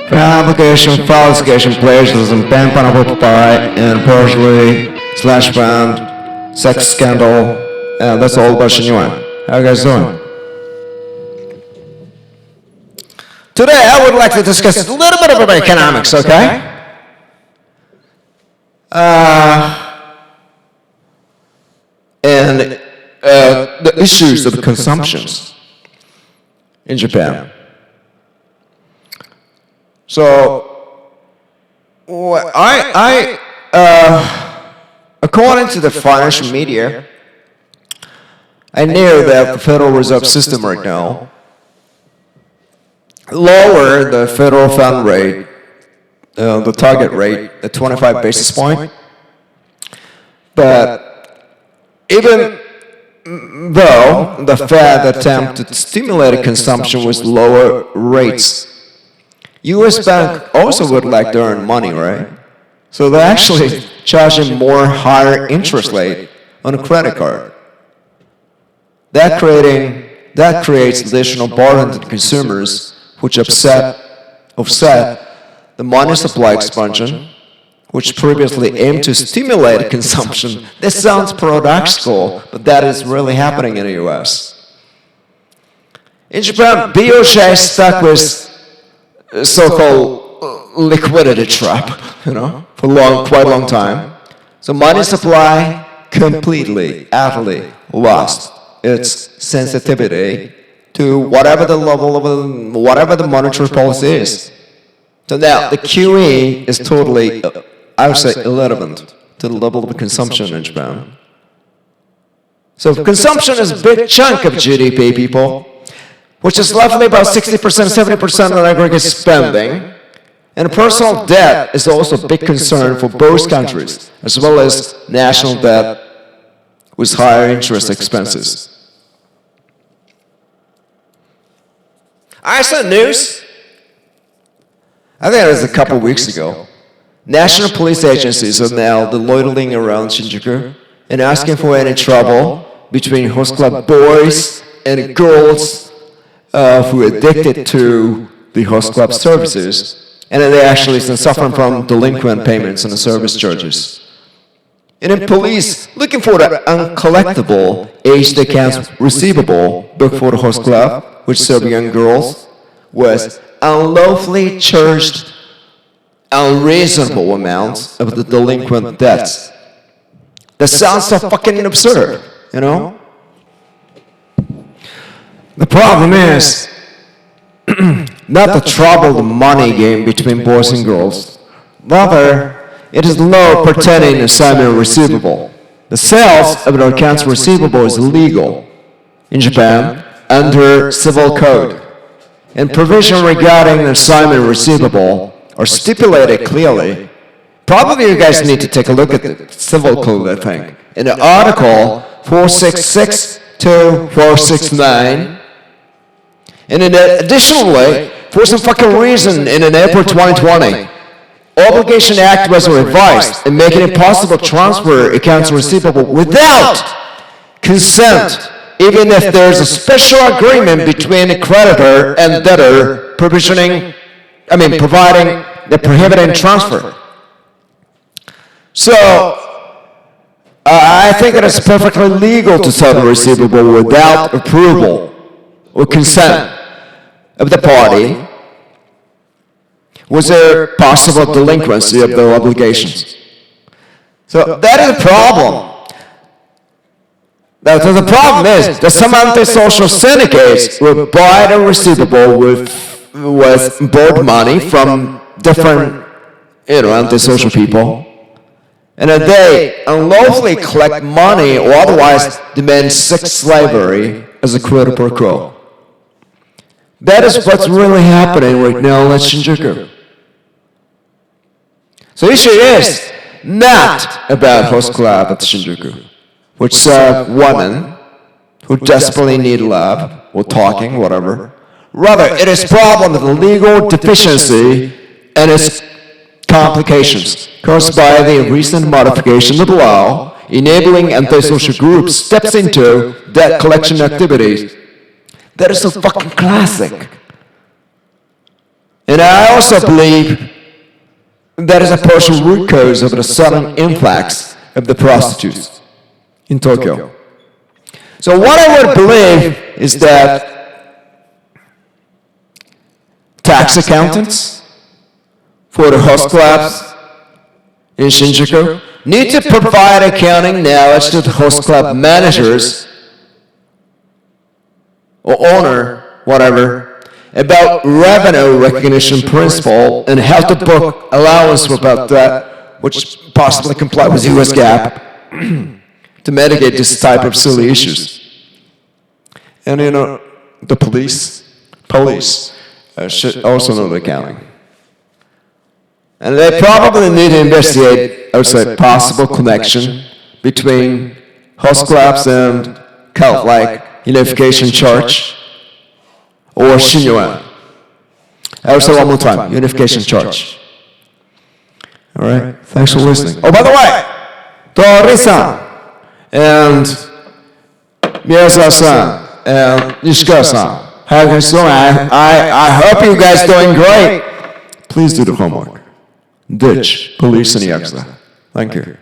Fabrication, falsification, plagiarism, ban pineapple pie, and partially slash band, sex scandal, and that's all about Shinjuku. How you guys doing? Today I would like to discuss a little bit about economics, okay? And the issues of consumptions in Japan. So, according to the financial media, I knew that the Federal Reserve System right now lowered the federal fund rate, the target rate, at 25 basis point. But even though the Fed attempted to stimulate consumption with lower rates, U.S. Bank also would like to earn money, right? So they're actually charging more higher interest rate on a credit card. That creates additional burden to consumers, which offset the money supply expansion, which previously aimed to stimulate consumption. This sounds paradoxical, but that is really happening in the U.S. In Japan, BOJ is stuck with so-called liquidity trap, for quite a long time. So money supply completely, utterly lost its sensitivity to whatever the level of whatever the monetary policy is. So now the QE is totally, I would say, irrelevant to the level of consumption in Japan. So consumption is a big chunk of GDP, people, which is roughly about 60%, 70% of aggregate spending. And personal debt is also a big concern for both countries, as well as national debt with higher interest expenses. I saw news, I think it was a couple weeks ago. National police agencies are now loitering around Shinjuku and asking for any trouble between host club boys and girls who are addicted to the host club services, and then they're actually suffering from delinquent payments and the service charges. And then police looking for the uncollectible aged accounts receivable booked for the host club, which serve young girls, was unlawfully charged unreasonable amounts of the delinquent debts. That sounds so fucking absurd, The problem is not the troubled money game between boys and girls. Rather, it is law pertaining to assignment receivable. The sales of the accounts receivable is illegal in Japan under civil code. And provision regarding the assignment receivable are stipulated clearly. Probably you guys need to take a look at the civil code, I think. In the article 466 to 469. And additionally, for some fucking reason, in April 2020, Obligation Act was revised and making it possible to transfer accounts receivable without consent, even if there's a special agreement between the creditor and debtor providing the prohibiting transfer. So, I think it is perfectly legal to sell the receivable without approval or consent of the party. Was there possible delinquency of their obligations? So that is a problem. Now, the problem is that some antisocial syndicates will buy the receivable with borrowed money from different, antisocial people, and then they unlawfully collect money or otherwise demand sex slavery as a quid pro quo. That is what's really happening right now at Shinjuku. So the issue is not about host club at Shinjuku, which serve women who desperately need love, or talking, whatever. Rather, it is a problem of the legal deficiency and its complications caused by the recent modification of the law enabling antisocial groups steps into debt collection activities. That is so fucking classic. And I also believe that is a partial root cause of the sudden influx of the prostitutes in Tokyo. So what I would believe is that tax accountants for the host clubs in Shinjuku need to provide accounting knowledge to the host club managers or owner, whatever, about revenue recognition principle and how to book allowance about that, which possibly comply with US GAAP to mitigate this type of silly issues. And the police should also know the accounting. And they probably need to investigate, I would say, possible connection between host clubs and kind of like unification charge or Shinyuan. I will say one more time, unification charge. All right, thanks for listening. Oh, by the way, Tori-san and Miyasa-san and Nishika-san, how are you guys doing? I hope you guys doing great. Please do the homework. Ditch police and yakuza. Thank you.